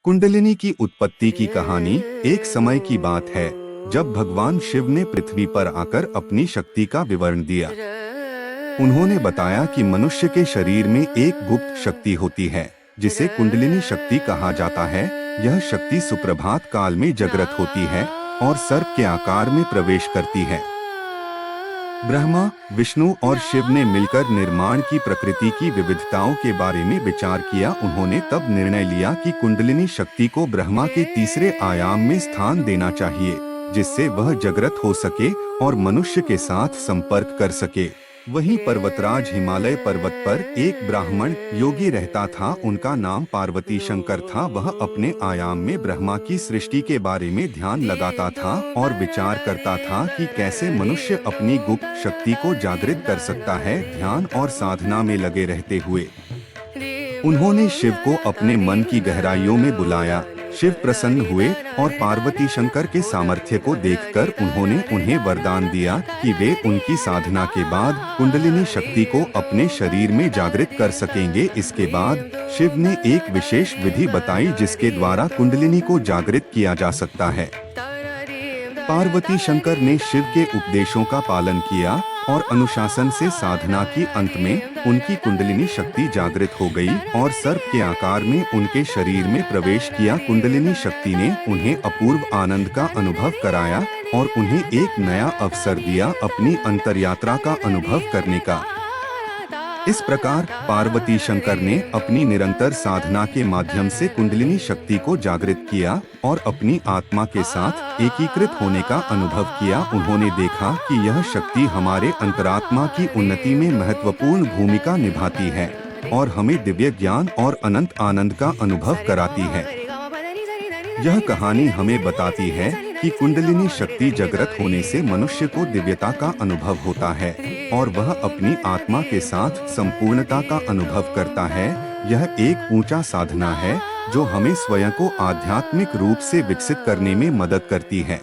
कुंडलिनी की उत्पत्ति की कहानी एक समय की बात है जब भगवान शिव ने पृथ्वी पर आकर अपनी शक्ति का विवरण दिया। उन्होंने बताया कि मनुष्य के शरीर में एक गुप्त शक्ति होती है जिसे कुंडलिनी शक्ति कहा जाता है। यह शक्ति सुप्रभात काल में जागृत होती है और सर्प के आकार में प्रवेश करती है। ब्रह्मा, विष्णु और शिव ने मिलकर निर्माण की प्रकृति की विविधताओं के बारे में विचार किया। उन्होंने तब निर्णय लिया कि कुंडलिनी शक्ति को ब्रह्मा के तीसरे आयाम में स्थान देना चाहिए, जिससे वह जागृत हो सके और मनुष्य के साथ संपर्क कर सके। वहीं पर्वतराज हिमालय पर्वत पर एक ब्राह्मण योगी रहता था। उनका नाम पार्वती शंकर था। वह अपने आयाम में ब्रह्मा की सृष्टि के बारे में ध्यान लगाता था और विचार करता था कि कैसे मनुष्य अपनी गुप्त शक्ति को जागृत कर सकता है। ध्यान और साधना में लगे रहते हुए उन्होंने शिव को अपने मन की गहराइयों में बुलाया। शिव प्रसन्न हुए और पार्वती शंकर के सामर्थ्य को देखकर उन्होंने उन्हें वरदान दिया कि वे उनकी साधना के बाद कुंडलिनी शक्ति को अपने शरीर में जागृत कर सकेंगे। इसके बाद शिव ने एक विशेष विधि बताई जिसके द्वारा कुंडलिनी को जागृत किया जा सकता है। पार्वती शंकर ने शिव के उपदेशों का पालन किया और अनुशासन से साधना की। अंत में उनकी कुंडलिनी शक्ति जागृत हो गई और सर्प के आकार में उनके शरीर में प्रवेश किया। कुंडलिनी शक्ति ने उन्हें अपूर्व आनंद का अनुभव कराया और उन्हें एक नया अवसर दिया अपनी अंतर्यात्रा का अनुभव करने का। इस प्रकार पार्वती शंकर ने अपनी निरंतर साधना के माध्यम से कुंडलिनी शक्ति को जागृत किया और अपनी आत्मा के साथ एकीकृत होने का अनुभव किया। उन्होंने देखा कि यह शक्ति हमारे अंतरात्मा की उन्नति में महत्वपूर्ण भूमिका निभाती है और हमें दिव्य ज्ञान और अनंत आनंद का अनुभव कराती है। यह कहानी हमें बताती है कि कुंडलिनी शक्ति जागृत होने से मनुष्य को दिव्यता का अनुभव होता है और वह अपनी आत्मा के साथ संपूर्णता का अनुभव करता है। यह एक ऊंचा साधना है जो हमें स्वयं को आध्यात्मिक रूप से विकसित करने में मदद करती है।